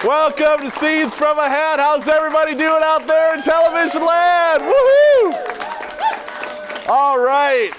Welcome to Scenes from a Hat. How's everybody doing out there in television land? Woohoo! All right.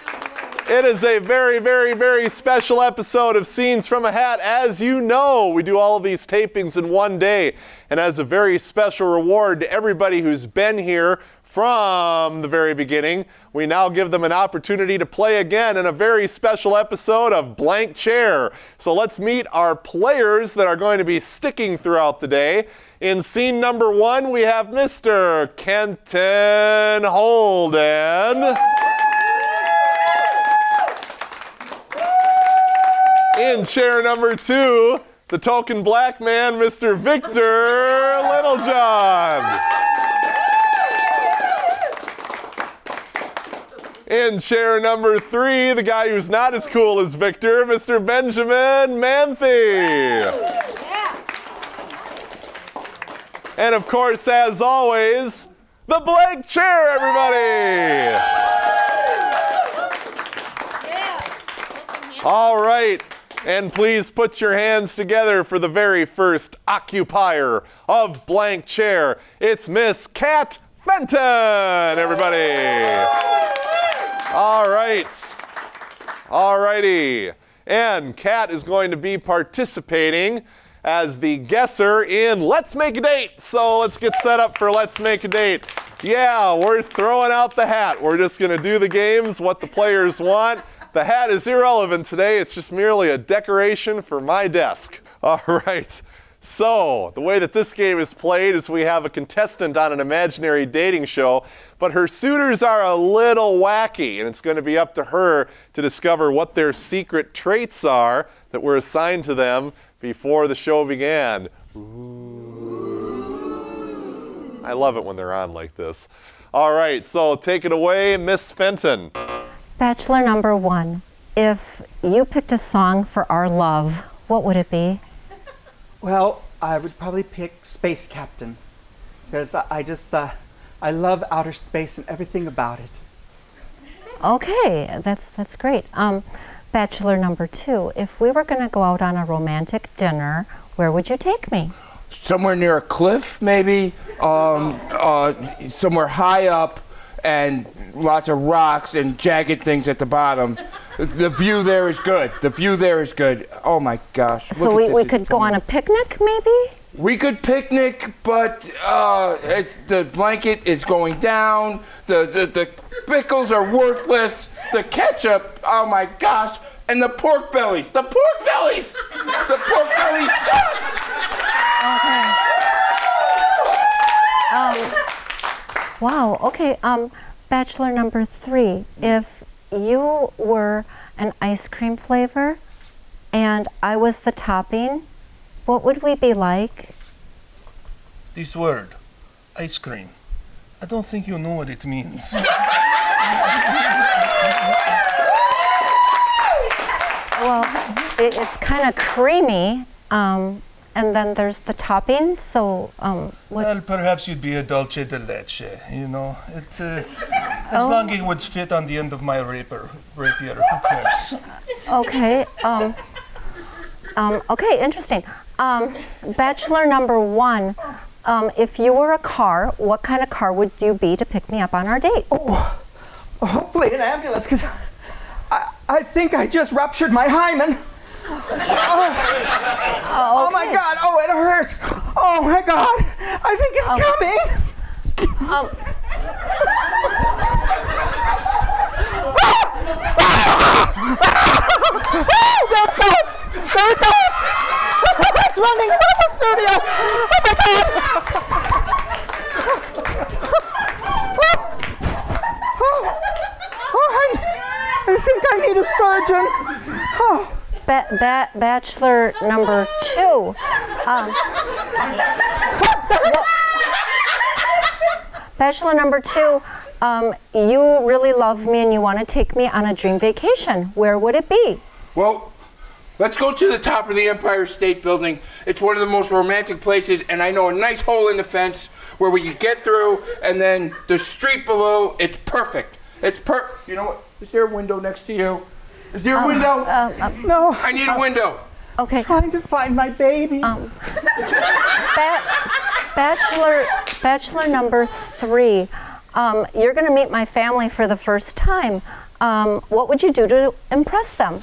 It is a very, very, very special episode of Scenes from a Hat. As you know, we do all of these tapings in one day. And as a very special reward to everybody who's been here from the very beginning, we now give them an opportunity to play again in a very special episode of Blank Chair. So let's meet our players that are going to be sticking throughout the day. In scene number 1, we have Mr. Kenton Holden. In chair number 2, the token black man, Mr. Victor Littlejohn. In chair number 3, the guy who's not as cool as Victor, Mr. Benjamin Manthe. And of course, as always, the blank chair, everybody. All right, and please put your hands together for the very first occupier of blank chair. It's Miss Kat Fenton, everybody. All right. All righty. And Kat is going to be participating as the guesser in Let's Make a Date. So let's get set up for Let's Make a Date. Yeah, we're throwing out the hat. We're just going to do the games, what the players want. The hat is irrelevant today. It's just merely a decoration for my desk. All right. So, the way that this game is played is we have a contestant on an imaginary dating show, but her suitors are a little wacky, and it's going to be up to her to discover what their secret traits are that were assigned to them before the show began. Ooh. I love it when they're on like this. All right, so take it away, Miss Fenton. Bachelor number 1, if you picked a song for our love, what would it be? Well, I would probably pick Space Captain, because I love outer space and everything about it. Okay, that's great. Bachelor number 2, if we were going to go out on a romantic dinner, where would you take me? Somewhere near a cliff, maybe, somewhere high up, and lots of rocks and jagged things at the bottom. The view there is good. The view there is good. Oh my gosh. So we could go on a picnic, maybe? We could picnic, but the blanket is going down. The pickles are worthless. The ketchup, oh my gosh. And the pork bellies. The pork bellies! The pork bellies suck! Okay. Wow, okay. Bachelor number 3, if you were an ice cream flavor and I was the topping, what would we be like? This word, ice cream, I don't think you know what it means. Well, it's kind of creamy, and then there's the toppings, so Well, perhaps you'd be a dulce de leche, you know. As long as it would fit on the end of my rapier, who cares? Okay, okay, interesting. Bachelor number 1, if you were a car, what kind of car would you be to pick me up on our date? Oh, hopefully an ambulance, because I think I just ruptured my hymen. Oh my God, oh, it hurts. Oh my God, I think it's coming. There it goes, there it goes. It's running out of the studio. Oh my God. I think I need a surgeon. Oh. Bachelor number 2. Bachelor number 2, you really love me and you want to take me on a dream vacation. Where would it be? Well, let's go to the top of the Empire State Building. It's one of the most romantic places, and I know a nice hole in the fence where we can get through, and then the street below, it's perfect. You know what? Is there a window next to you? Is there a window? No. I need a window. Okay. Trying to find my baby. Bachelor number 3, you're going to meet my family for the first time. What would you do to impress them?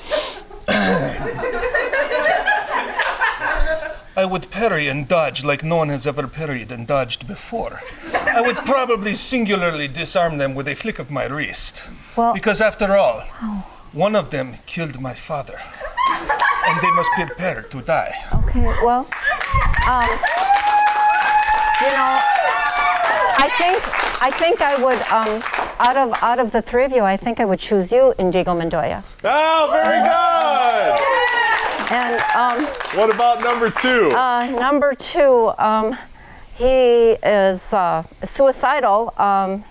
I would parry and dodge like no one has ever parried and dodged before. I would probably singularly disarm them with a flick of my wrist. Well, because after all, one of them killed my father. And they must prepare to die. okay, well, you know, I think I would, out of the 3 of you, I think I would choose you, Indigo Montoya. Oh, very good. And What about number 2? number 2, he is suicidal.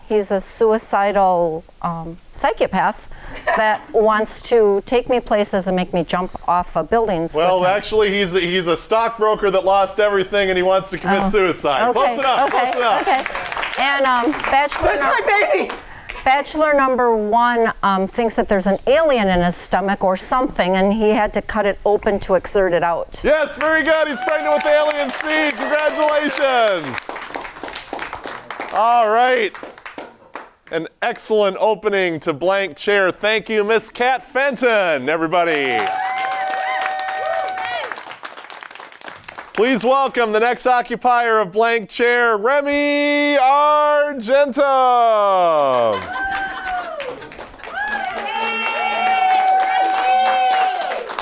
He's a suicidal psychopath that wants to take me places and make me jump off of buildings. Well, with him. actually, he's a stockbroker that lost everything and he wants to commit suicide. Close enough. Okay. Close enough. Okay. And Bachelor number 1 thinks that there's an alien in his stomach or something, and he had to cut it open to exert it out. Yes, very good. He's pregnant with alien seed. Congratulations. All right. An excellent opening to Blank Chair. Thank you, Miss Kat Fenton, everybody. Please welcome the next occupier of Blank Chair, Remy Argentum.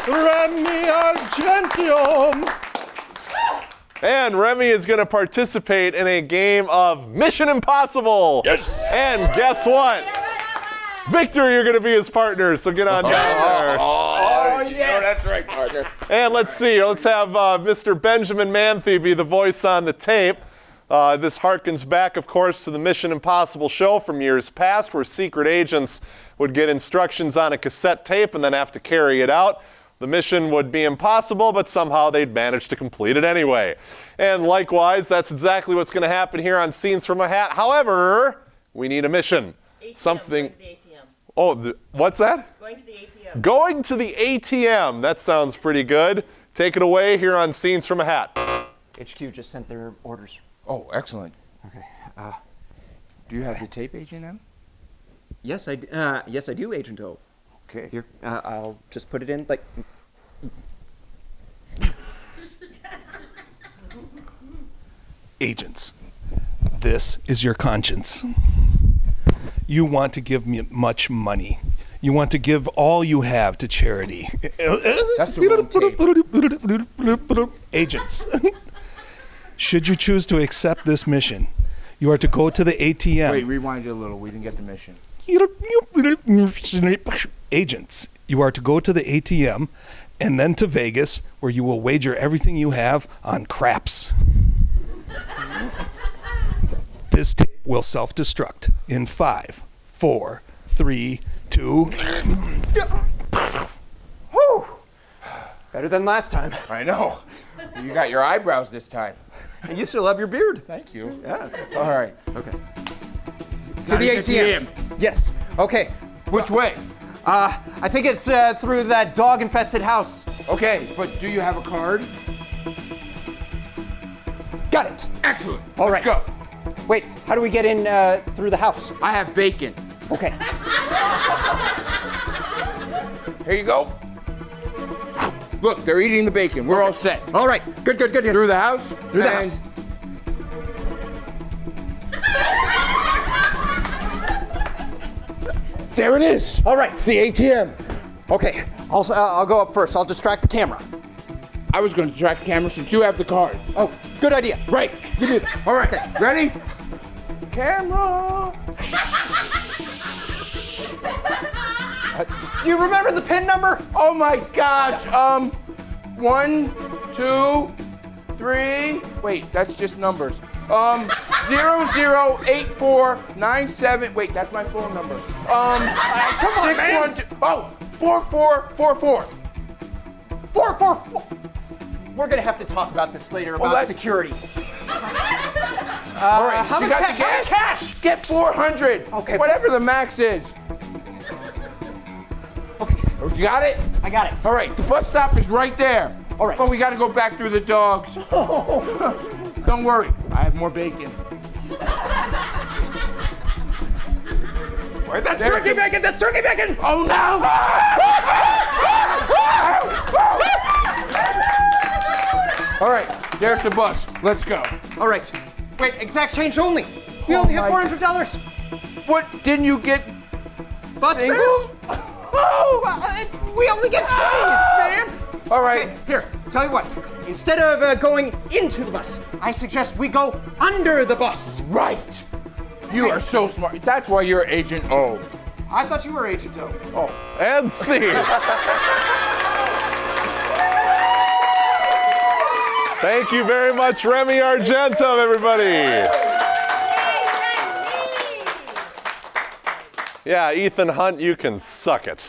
Remy Argentum! And Remy is going to participate in a game of Mission Impossible. Yes. And guess what? Victor, you're going to be his partner, so get on down there. Oh, yes. That's right, partner. And let's see, let's have Mr. Benjamin Manthe be the voice on the tape. This harkens back, of course, to the Mission Impossible show from years past, where secret agents would get instructions on a cassette tape and then have to carry it out. The mission would be impossible, but somehow they'd manage to complete it anyway. And likewise, that's exactly what's going to happen here on Scenes from a Hat. However, we need a mission. ATM, Something. Going to the ATM. Oh, what's that? Going to the ATM. Going to the ATM. That sounds pretty good. Take it away here on Scenes from a Hat. HQ just sent their orders. Oh, excellent. Okay. Do you have the tape, Agent M? Yes, I do, Agent O. Okay. Here, I'll just put it in, like. Agents, this is your conscience. You want to give me much money. You want to give all you have to charity. That's the wrong tape. Agents, should you choose to accept this mission, you are to go to the ATM. Wait, rewind it a little. We didn't get the mission. Agents, you are to go to the ATM and then to Vegas, where you will wager everything you have on craps. This tape will self-destruct in 5, 4, 3, 2. Whew! Better than last time. I know. You got your eyebrows this time. And you still have your beard. Thank you. Yes. All right. Okay. Now To the get ATM. Yes. Okay. Which way? I think it's through that dog-infested house. Okay, but do you have a card? Got it. Excellent. All Let's right. go. Wait, how do we get in through the house? I have bacon. Okay. Here you go. Look, they're eating the bacon. We're all set. All right. Good. Through the house? Through the And- house. There it is. All right. The ATM. Okay. I'll go up first. I'll distract the camera. I was going to track the camera since you have the card. Oh, good idea. Right. You do that. All right. Ready? Camera. Do you remember the PIN number? Oh my gosh. 1, 2, 3. Wait, that's just numbers. 008497. Wait, that's my phone number. Come on, man. 612. Oh, 4444. 444. We're gonna have to talk about this later about that- security. All right. How you much got cash? the How much cash? Get 400. Okay. Whatever the max is. Okay. You got it? I got it. All right. The bus stop is right there. All right. But we got to go back through the dogs. Don't worry, I have more bacon. Wait, that's turkey bacon! That's turkey bacon! Oh no! All right, there's the bus. Let's go. All right. Wait, exact change only. We only have $400. What? Didn't you get Bus fare? singles? We only get 20s, man. All right. Okay, here, tell you what. Instead of going into the bus, I suggest we go under the bus. Right. You are so smart. That's why you're Agent O. I thought you were Agent O. Oh. And scene. Thank you very much, Remy Argentum, everybody. Yeah, Ethan Hunt, you can suck it.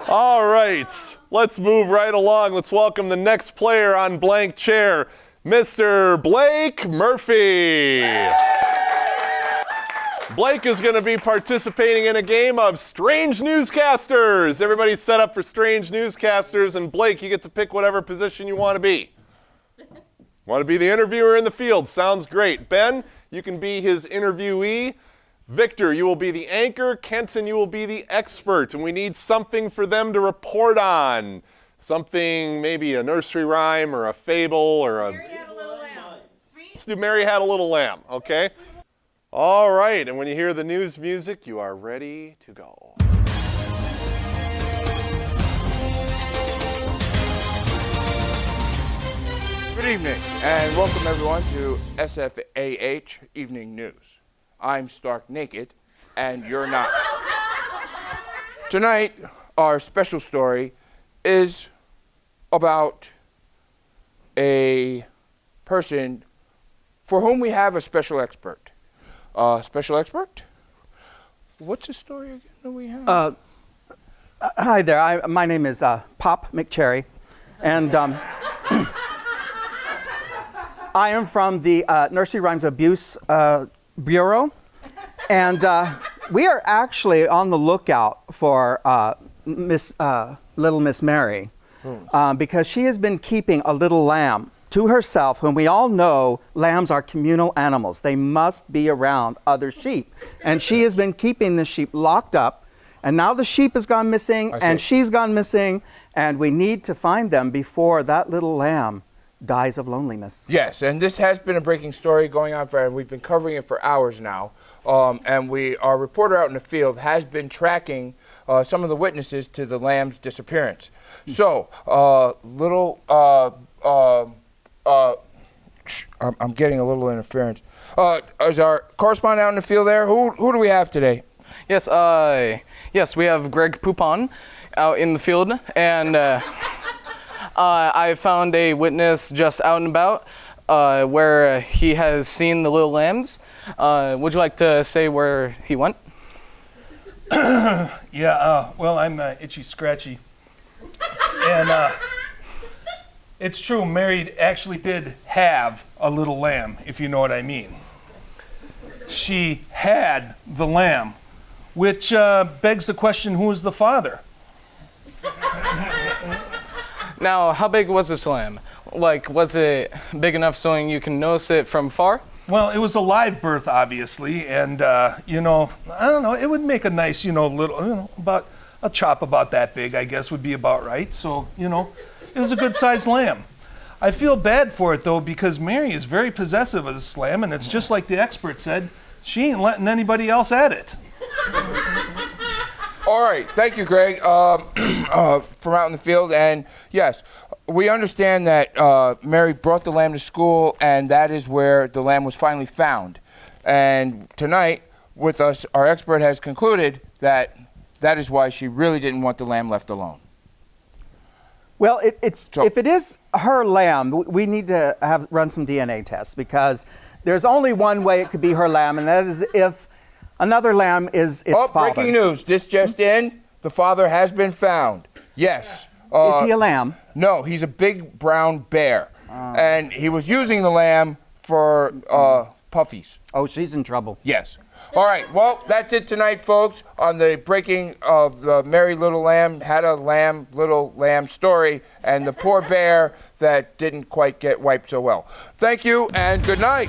All right, let's move right along. Let's welcome the next player on Blank Chair, Mr. Blake Murphy. Blake is going to be participating in a game of Strange Newscasters. Everybody's set up for Strange Newscasters, and Blake, you get to pick whatever position you want to be. Want to be the interviewer in the field? Sounds great. Ben, you can be his interviewee. Victor, you will be the anchor. Kenton, you will be the expert, and we need something for them to report on. Something, maybe a nursery rhyme or a fable or a... Mary Had a Little Lamb. Let's do Mary Had a Little Lamb, okay? All right, and when you hear the news music, you are ready to go. Good evening, and welcome everyone to SFAH Evening News. I'm stark naked, and you're not. Tonight, our special story is about a person for whom we have a special expert. Special expert? What's the story again that we have? Hi there. My name is Pop McCherry, and I am from the Nursery Rhymes Abuse Bureau, and we are actually on the lookout for Little Miss Mary because she has been keeping a little lamb to herself, whom we all know lambs are communal animals. They must be around other sheep. And she has been keeping the sheep locked up, and now the sheep has gone missing, and she's gone missing, and we need to find them before that little lamb dies of loneliness. Yes, and this has been a breaking story going on and we've been covering it for hours now. And our reporter out in the field has been tracking some of the witnesses to the lamb's disappearance. So, I'm getting a little interference. Is our correspondent out in the field there? Who do we have today? Yes, yes, we have Greg Poupon out in the field, and I found a witness just out and about where he has seen the little lambs. Would you like to say where he went? Yeah, well, I'm itchy scratchy. And it's true, Mary actually did have a little lamb, if you know what I mean. She had the lamb, which begs the question, who is the father? Now, how big was this lamb? Like, was it big enough so you can notice it from far? Well, it was a live birth, obviously, and, I don't know, it would make a nice, little, about a chop about that big, I guess, would be about right. So, it was a good-sized lamb. I feel bad for it, though, because Mary is very possessive of this lamb, and it's just like the expert said, she ain't letting anybody else at it. All right, thank you, Greg, from out in the field. And yes, we understand that Mary brought the lamb to school, and that is where the lamb was finally found. And tonight, with us, our expert has concluded that that is why she really didn't want the lamb left alone. Well, if it is her lamb, we need to run some DNA tests, because there's only one way it could be her lamb, and that is if another lamb is its father. Breaking news. This just in. The father has been found. Yes. Is he a lamb? No, he's a big brown bear. And he was using the lamb for puffies. Oh, she's in trouble. Yes. All right. Well, that's it tonight, folks, on the breaking of the Merry Little Lamb had a lamb, little lamb story, and the poor bear that didn't quite get wiped so well. Thank you, and good night.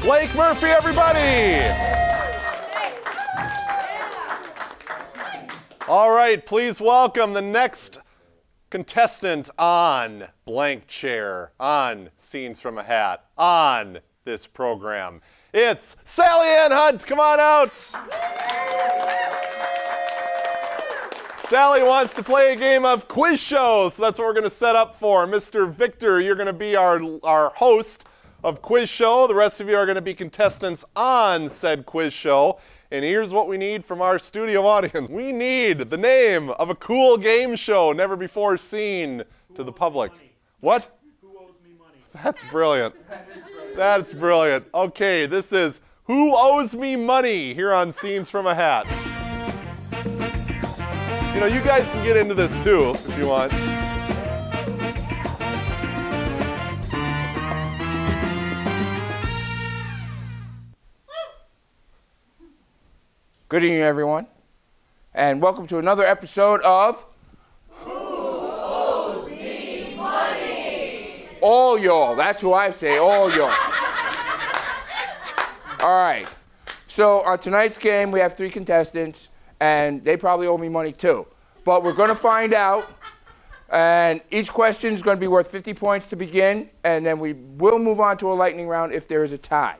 Blake Murphy, everybody! All right, please welcome the next contestant on Blank Chair, on Scenes from a Hat, on this program. It's Sally Ann Hunt. Come on out. Sally wants to play a game of quiz show, so that's what we're going to set up for. Mr. Victor, you're going to be our host of quiz show. The rest of you are going to be contestants on said quiz show. And here's what we need from our studio audience. We need the name of a cool game show never before seen to the public. What? Who owes me money? That's brilliant. That's brilliant. Okay, this is Who Owes Me Money here on Scenes from a Hat. You know, you guys can get into this too if you want. Good evening, everyone, and welcome to another episode of Who Owes Me Money? All y'all. That's who I say, all y'all. All right. So on tonight's game, we have 3 contestants, and they probably owe me money too. But we're going to find out, and each question is going to be worth 50 points to begin, and then we will move on to a lightning round if there is a tie.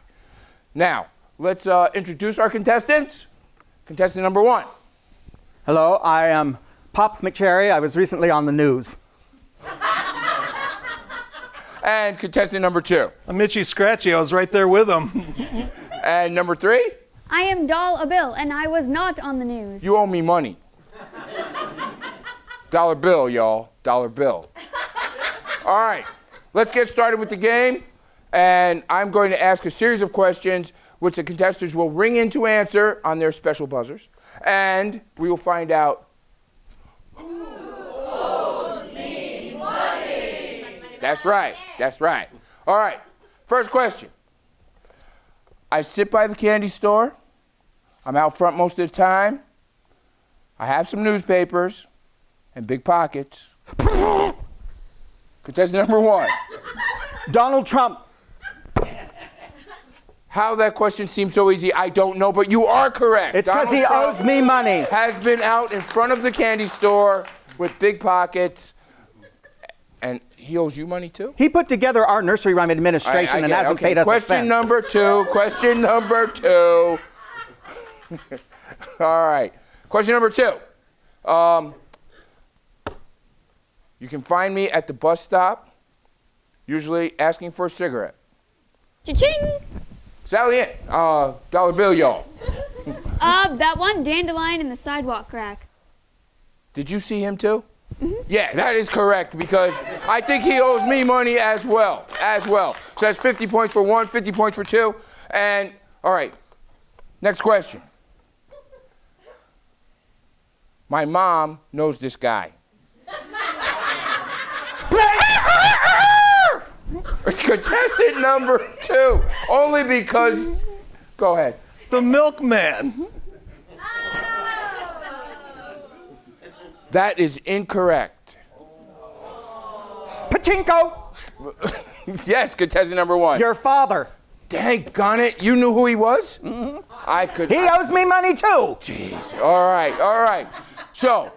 Now, let's introduce our contestants. Contestant number 1. Hello, I am Pop McCherry. I was recently on the news. And contestant number 2. I'm Itchy Scratchy. I was right there with him. And number 3. I am Doll a Bill, and I was not on the news. You owe me money. Dollar bill, y'all. Dollar bill. All right. Let's get started with the game. And I'm going to ask a series of questions which the contestants will ring in to answer on their special buzzers. And we will find out who owes me money. That's right. That's right. All right. First question. I sit by the candy store. I'm out front most of the time. I have some newspapers and big pockets. Contestant number 1. Donald Trump. How that question seems so easy, I don't know, but you are correct. It's because he owes me money. Has been out in front of the candy store with big pockets, and he owes you money too? He put together our nursery rhyme administration and hasn't paid us a cent. Question number 2. Question number 2. All right. Question number 2. You can find me at the bus stop, usually asking for a cigarette. Cha-ching! Sally Ann, dollar bill, y'all. That one dandelion in the sidewalk crack. Did you see him too? Mm-hmm. Yeah, that is correct because I think he owes me money as well. So that's 50 points for 1, 50 points for 2. And, all right, next question. My mom knows this guy. Contestant number 2, only because, go ahead. The milkman. That is incorrect. Pachinko. Yes, contestant number 1. Your father. Dang it, you knew who he was? Mm-hmm. He owes me money too. Jeez, all right. So,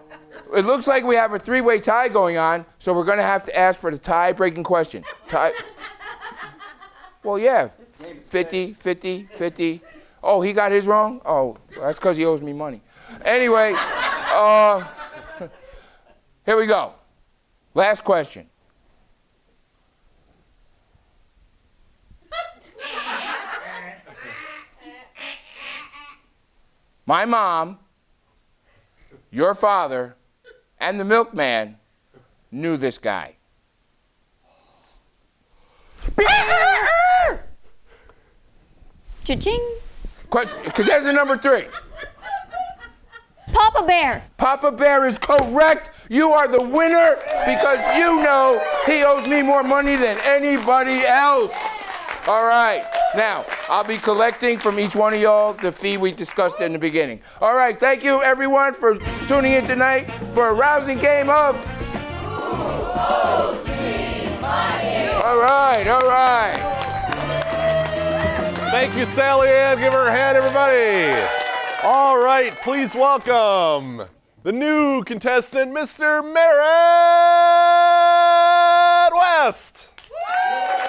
it looks like we have a 3-way tie going on, so we're going to have to ask for the tie-breaking question. Well, yeah, 50, 50, 50. Oh, he got his wrong? Oh, that's because he owes me money. Anyway, here we go. Last question. My mom, your father, and the milkman knew this guy. Cha-ching! Contestant number 3. Papa Bear. Papa Bear is correct. You are the winner because you know he owes me more money than anybody else. All right. Now, I'll be collecting from each one of y'all the fee we discussed in the beginning. All right. Thank you, everyone, for tuning in tonight for a rousing game of Who Owes Me Money? All right. All right. Thank you, Sally Ann. Give her a hand, everybody. All right, please welcome the new contestant, Mr. Merritt West.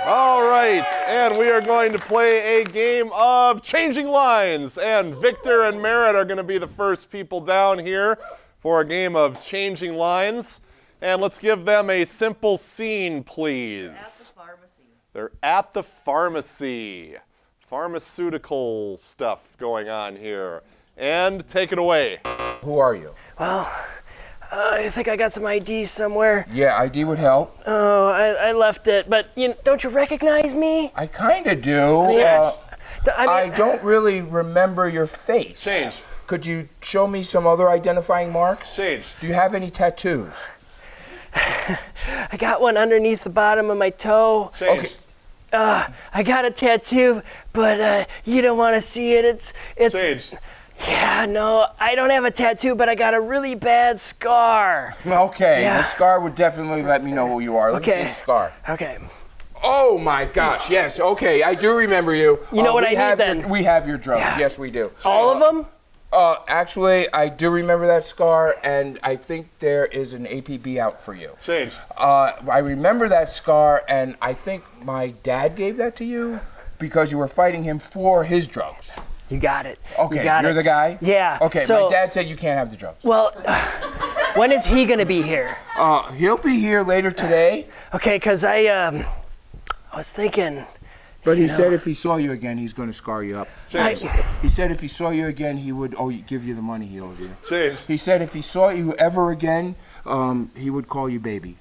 All right, and we are going to play a game of changing lines, and Victor and Merritt are going to be the first people down here for a game of changing lines. And let's give them a simple scene, please. At the pharmacy. They're at the pharmacy. Pharmaceutical stuff going on here. And take it away. Who are you? Well, I think I got some ID somewhere. Yeah, ID would help. Oh, I left it, but don't you recognize me? I kind of do. Yeah. I don't really remember your face. Change. Could you show me some other identifying marks? Change. Do you have any tattoos? I got one underneath the bottom of my toe. Change. Okay. I got a tattoo, but you don't want to see it. It's. Change. Yeah, no, I don't have a tattoo, but I got a really bad scar. Okay, Yeah. the scar would definitely let me know who you are. Let me see Okay. the scar. Okay. Oh my gosh, yes, okay, I do remember you. You know what we I need have then? we have your drugs, Yeah. yes we do. All of them? Actually, I do remember that scar, and I think there is an APB out for you. Change. I remember that scar, and I think my dad gave that to you because you were fighting him for his drugs. You got it. Okay, you got you're it. the guy? Yeah. Okay, so, my dad said you can't have the drugs. Well, when is he gonna be here? He'll be here later today, Okay, cause I was thinking. but he said if he saw you again, he's going to scar you up. I, He said if he saw you again, he would give you the money he owes you. Change. He said if he saw you ever again, he would call you baby.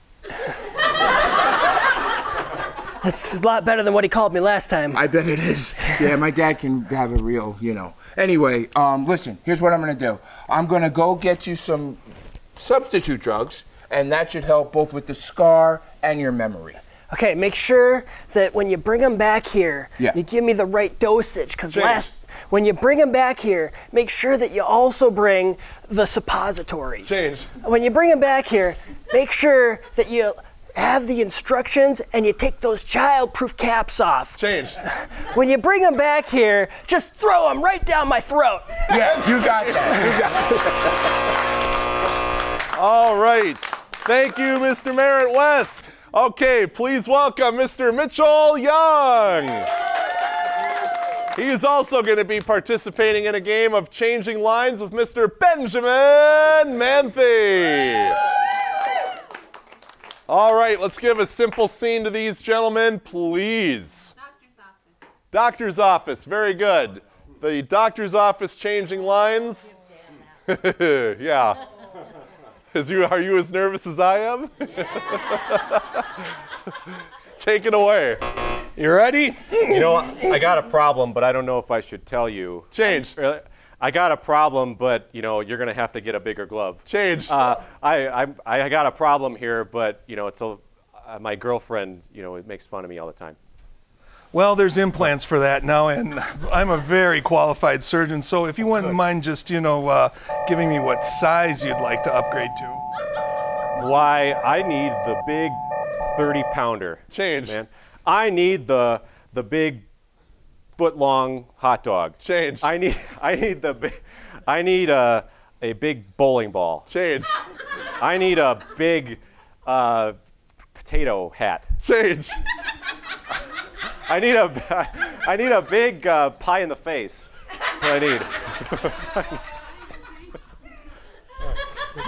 that's a lot better than what he called me last time. I bet it is. Yeah, my dad can have a real, Anyway, listen, here's what I'm going to do. I'm going to go get you some substitute drugs, and that should help both with the scar and your memory. Okay, make sure that when you bring him back here, Yeah. you give me the right dosage. Cause Change. when you bring him back here, make sure that you also bring the suppositories. Change. When you bring him back here, make sure that you have the instructions and you take those child-proof caps off. Change. When you bring him back here, just throw him right down my throat. Yeah, you got that. You got that. All right. Thank you, Mr. Merritt West. Okay, please welcome Mr. Mitchell Yong. He is also going to be participating in a game of changing lines with Mr. Benjamin Manthe. All right, let's give a simple scene to these gentlemen, please. Doctor's office. Doctor's office, very good. The doctor's office changing lines. Yeah. Are you as nervous as I am? Take it away. You ready? You know, I got a problem, but I don't know if I should tell you. Change. I got a problem, but you're gonna have to get a bigger glove. Change. I got a problem here, but it's my girlfriend. It makes fun of me all the time. Well, there's implants for that now, and I'm a very qualified surgeon, so if you wouldn't mind just, giving me what size you'd like to upgrade to. Why, I need the big 30-pounder. Change. Man. I need the big foot-long hot dog. Change. I need a big bowling ball. Change. I need a big potato hat. Change. I need a big pie in the face. What I need.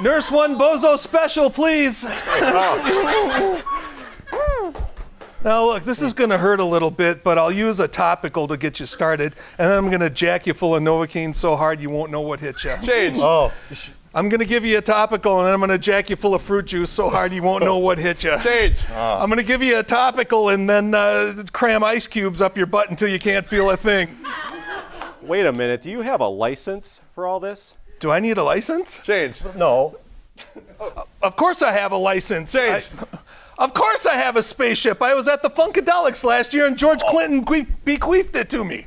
Nurse one bozo special, please. Now look, this is gonna hurt a little bit, but I'll use a topical to get you started, and then I'm gonna jack you full of Novocaine so hard you won't know what hit you. Change. Oh. I'm gonna give you a topical, and then I'm gonna jack you full of fruit juice so hard you won't know what hit you. Change. I'm gonna give you a topical and then cram ice cubes up your butt until you can't feel a thing. Wait a minute. Do you have a license for all this? Do I need a license? Change. No. Of course I have a license. Change. Of course I have a spaceship. I was at the Funkadelics last year and George Clinton bequeathed it to me.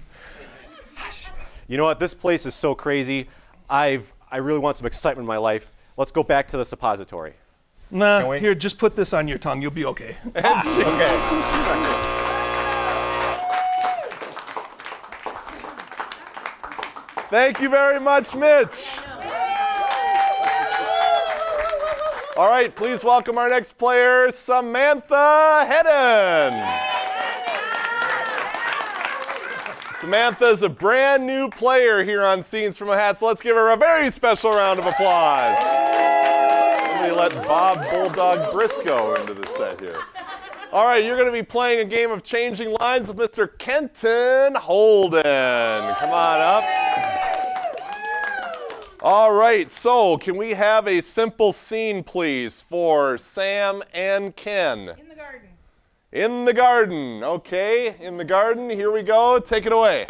You know what? This place is so crazy. I really want some excitement in my life. Let's go back to the suppository. Nah, here, just put this on your tongue. You'll be okay. Thank you very much, Mitch. All right, please welcome our next player, Samantha Hedden. Samantha is a brand new player here on Scenes from a Hat, so let's give her a very special round of applause. Somebody let Bob Bulldog Briscoe into the set here. All right, you're going to be playing a game of changing lines with Mr. Kenton Holden. Come on up. All right, so can we have a simple scene, please, for Sam and Ken? In the garden. In the garden, okay. In the garden, here we go. Take it away.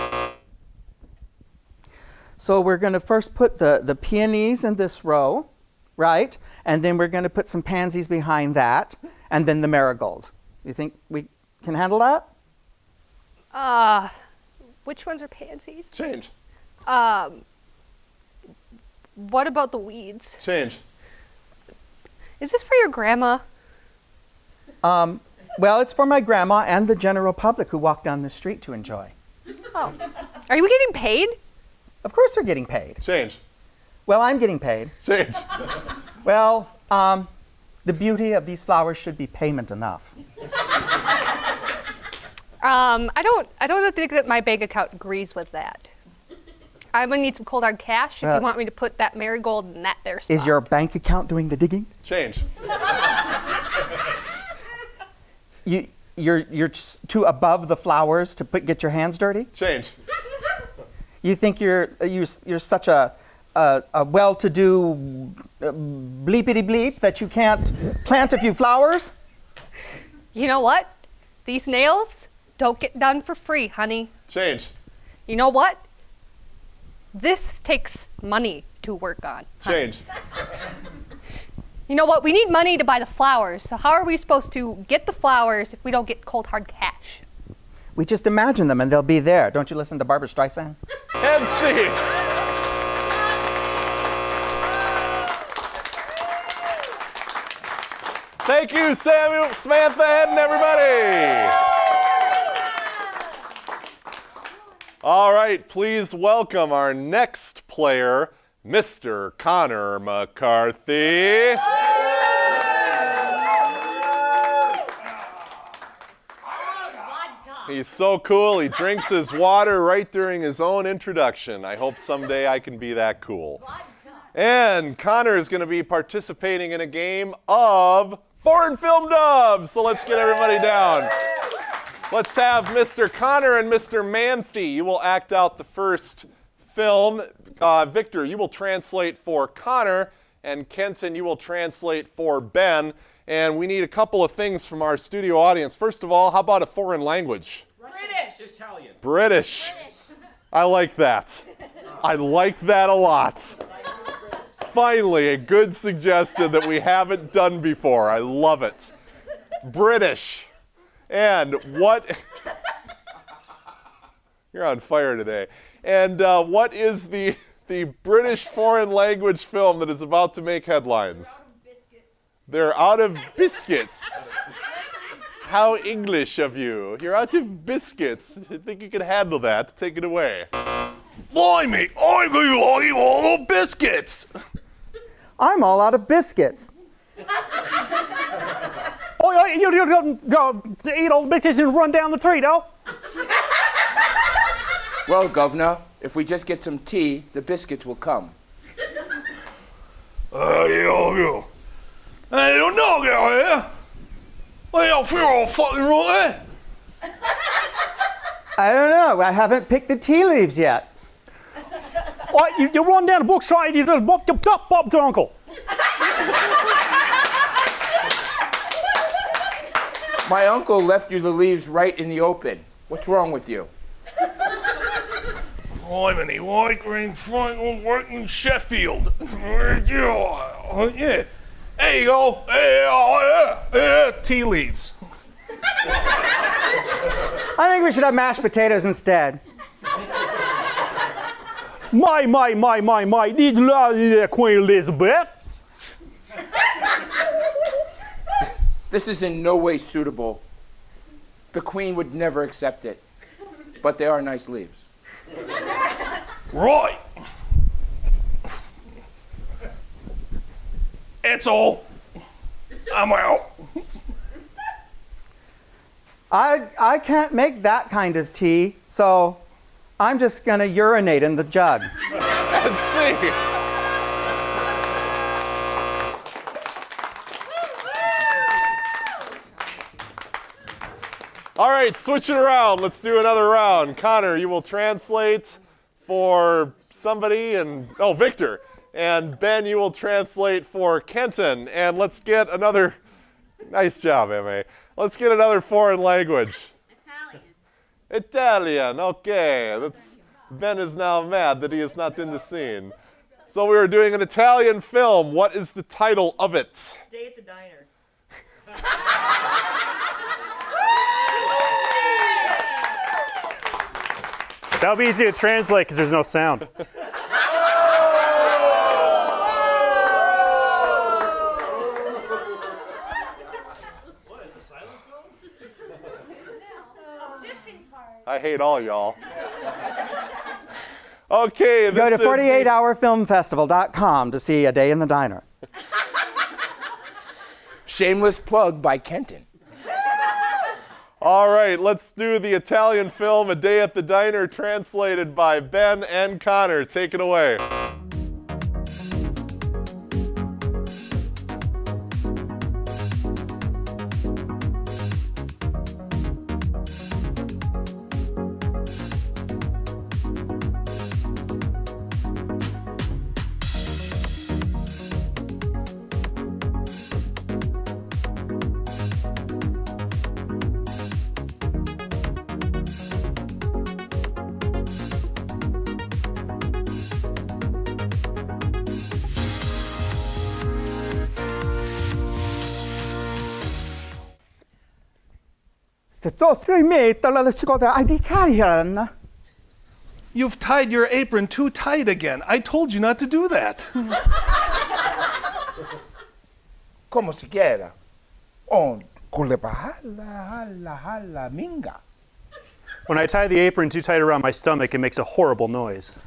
So we're going to first put the peonies in this row, right? And then we're going to put some pansies behind that, and then the marigolds. You think we can handle that? Which ones are pansies? Change. What about the weeds? Change. Is this for your grandma? Well, it's for my grandma and the general public who walk down the street to enjoy. Oh. Are you getting paid? Of course we're getting paid. Change. Well, I'm getting paid. Change. Well, the beauty of these flowers should be payment enough. I don't think that my bank account agrees with that. I'm gonna need some cold hard cash if you want me to put that marigold in that there spot. Is your bank account doing the digging? Change. You're too above the flowers to get your hands dirty? Change. You think you're such a well-to-do bleepity bleep that you can't plant a few flowers? You know what? These nails don't get done for free, honey. Change. You know what? This takes money to work on. Change. You know what? We need money to buy the flowers. So how are we supposed to get the flowers if we don't get cold hard cash? We just imagine them and they'll be there. Don't you listen to Barbara Streisand? And scene. Thank you, Samantha Hedden, everybody. All right, please welcome our next player, Mr. Connor McCarthy. He's so cool, he drinks his water right during his own introduction. I hope someday I can be that cool. And Connor is going to be participating in a game of foreign film dubs. So let's get everybody down. Let's have Mr. Connor and Mr. Manthe. You will act out the first film. Victor, you will translate for Connor, and Kenton, you will translate for Ben. And we need a couple of things from our studio audience. First of all, how about a foreign language? British. Italian. British. I like that. I like that a lot. Finally, a good suggestion that we haven't done before. I love it. British. And what... You're on fire today. And what is the British foreign language film that is about to make headlines? They're out of biscuits. How English of you. You're out of biscuits. I think you can handle that. Take it away. Blimey, I'm all of biscuits. I'm all out of biscuits. Oh, you eat all the biscuits and run down the tree, though? Well, Governor, if we just get some tea, the biscuits will come. I don't know, girl. I don't feel all fucking right. I don't know. I haven't picked the tea leaves yet. You run down the bookshop and you just bop to uncle. My uncle left you the leaves right in the open. What's wrong with you? Lemony, white green, front, working Sheffield. Yeah. There you go. Yeah. Tea leaves. I think we should have mashed potatoes instead. My, did Queen Elizabeth? This is in no way suitable. The Queen would never accept it. But they are nice leaves. Right. It's all. I'm out. I can't make that kind of tea, so I'm just gonna urinate in the jug. Let's see. All right, switch it around. Let's do another round. Connor, you will translate for somebody, and Victor. And Ben, you will translate for Kenton. And let's get another, nice job, M.A. Let's get another foreign language. Italian, okay. Ben is now mad that he is not in the scene. So we are doing an Italian film. What is the title of it? Day at the Diner. That'll be easy to translate because there's no sound. I hate all y'all. Okay, Go to 48hourfilmfestival.com to see A Day in the Diner. Shameless plug by Kenton. All right, let's do the Italian film A Day at the Diner, translated by Ben and Connor. Take it away. You've tied your apron too tight again. I told you not to do that. Como si quiera. On la minga. When I tie the apron too tight around my stomach, it makes a horrible noise.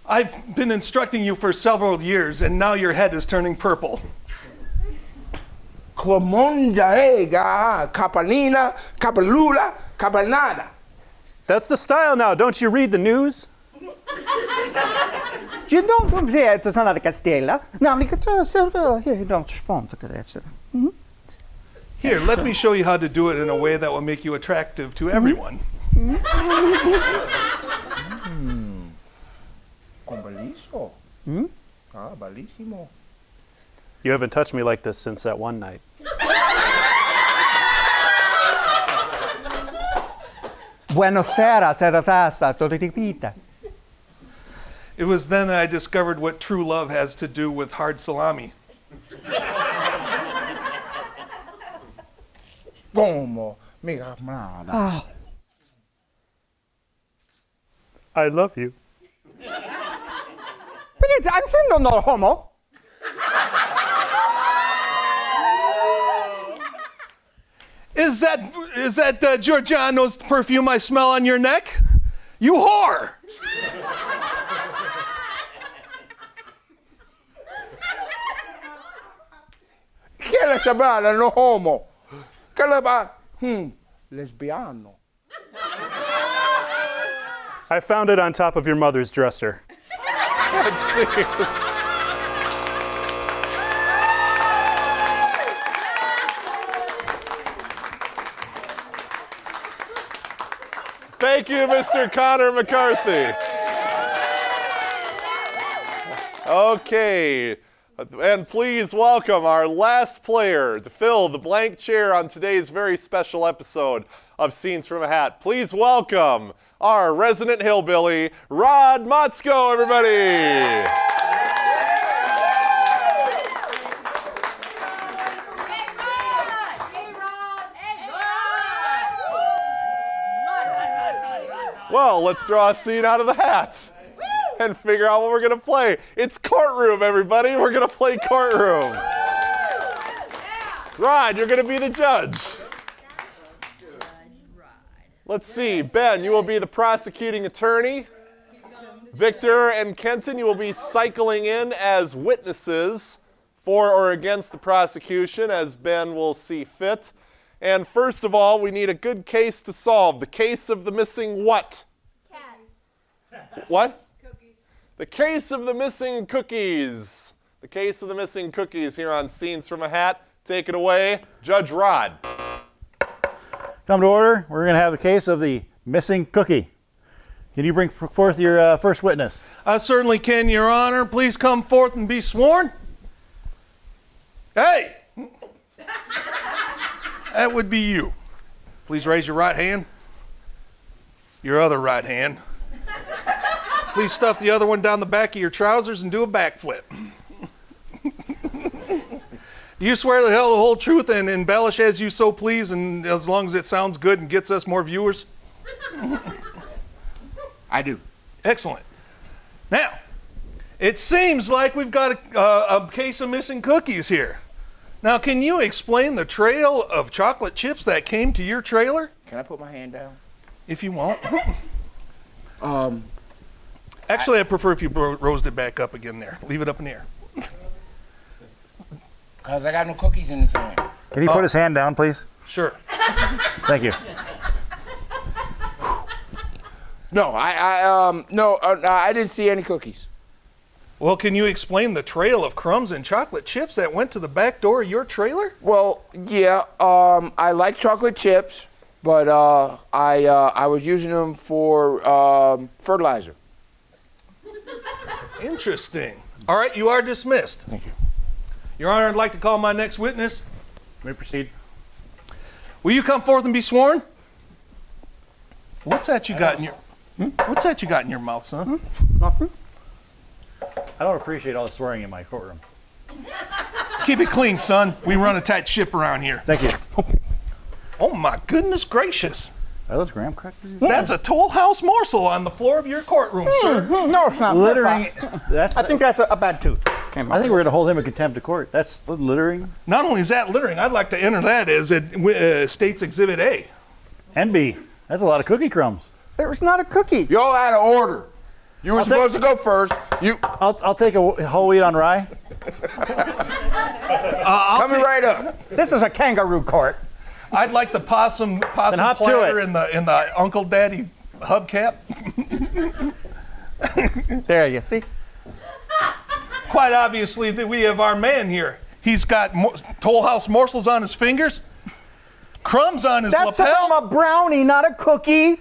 I've been instructing you for several years, and now your head is turning purple. Clomonjaega, capalina, capalula, capanada. That's the style now. Don't you read the news? Here, let me show you how to do it in a way that will make you attractive to everyone. Con balizo. Ah, balísimo. You haven't touched me like this since that one night. Buonasera, terrazza, torripita. It was then that I discovered what true love has to do with hard salami. Como mi amada. I love you. I'm still not homo. Is that Giorgiano's perfume I smell on your neck? You whore! Che la sabala no homo? Che la ba? Lesbiano. I found it on top of your mother's dresser. Thank you, Mr. Connor McCarthy. Okay, And please welcome our last player to fill the blank chair on today's very special episode of Scenes from a Hat. Please welcome our resident hillbilly, Rod Motzko, everybody. Well, let's draw a scene out of the hat and figure out what we're going to play. It's courtroom, everybody. We're going to play courtroom. Rod, you're going to be the judge. Let's see. Ben, you will be the prosecuting attorney. Victor and Kenton, you will be cycling in as witnesses for or against the prosecution, as Ben will see fit. And first of all, we need a good case to solve. The case of the missing what? Cats. What? Cookies. The case of the missing cookies. The case of the missing cookies here on Scenes from a Hat. Take it away, Judge Rod. Come to order. We're going to have the case of the missing cookie. Can you bring forth your first witness? I certainly can, Your Honor. Please come forth and be sworn. Hey! That would be you. Please raise your right hand. Your other right hand. Please stuff the other one down the back of your trousers and do a backflip. Do you swear to tell the whole truth and embellish as you so please, and as long as it sounds good and gets us more viewers? I do. Excellent. Now, it seems like we've got a case of missing cookies here. Now, can you explain the trail of chocolate chips that came to your trailer? Can I put my hand down? If you want. Actually, I prefer if you rose it back up again there. Leave it up in the air. Because I got no cookies in this hand. Can he put his hand down, please? Sure. Thank you. No, I didn't see any cookies. Well, can you explain the trail of crumbs and chocolate chips that went to the back door of your trailer? Well, yeah, I like chocolate chips, but I was using them for fertilizer. Interesting. All right, you are dismissed. Thank you. Your Honor, I'd like to call my next witness. May we proceed? Will you come forth and be sworn? What's that you got in your What's that you got in your mouth, son? Nothing. I don't appreciate all the swearing in my courtroom. Keep it clean, son. We run a tight ship around here. Thank you. Oh my goodness gracious. Are those graham crackers? That's a Toll House morsel on the floor of your courtroom, sir. No, it's not. Littering. I think that's a bad tooth. I think we're going to hold him in contempt of court. That's littering. Not only is that littering, I'd like to enter that as State's Exhibit A. And B. That's a lot of cookie crumbs. There was not a cookie. You're all out of order. You were supposed to go first. I'll take a whole wheat on rye. Coming right up. This is a kangaroo court. I'd like the possum platter in the Uncle Daddy hubcap. There you see. Quite obviously, we have our man here. He's got Toll House morsels on his fingers, crumbs on his lapel. That's from a brownie, not a cookie.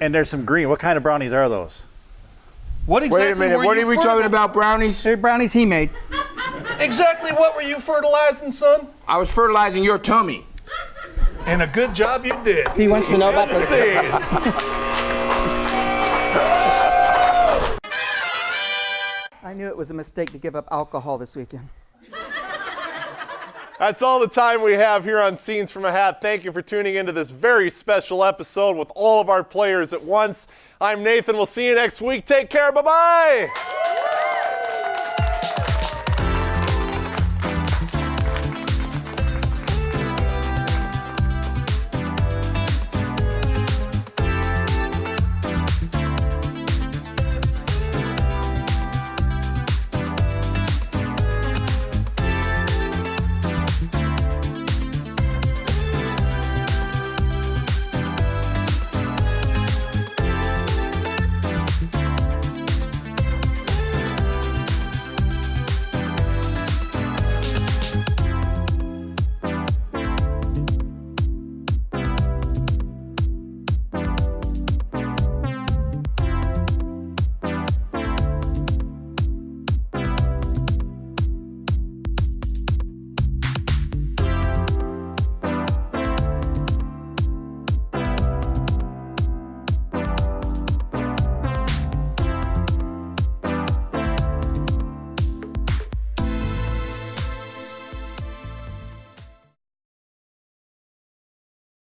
And there's some green. What kind of brownies are those? What exactly Wait a minute. What are we talking about, brownies? They're brownies he made. Exactly what were you fertilizing, son? I was fertilizing your tummy. And a good job you did. He wants to know about the... I knew it was a mistake to give up alcohol this weekend. That's all the time we have here on Scenes from a Hat. Thank you for tuning into this very special episode with all of our players at once. I'm Nathan. We'll see you next week. Take care. Bye-bye.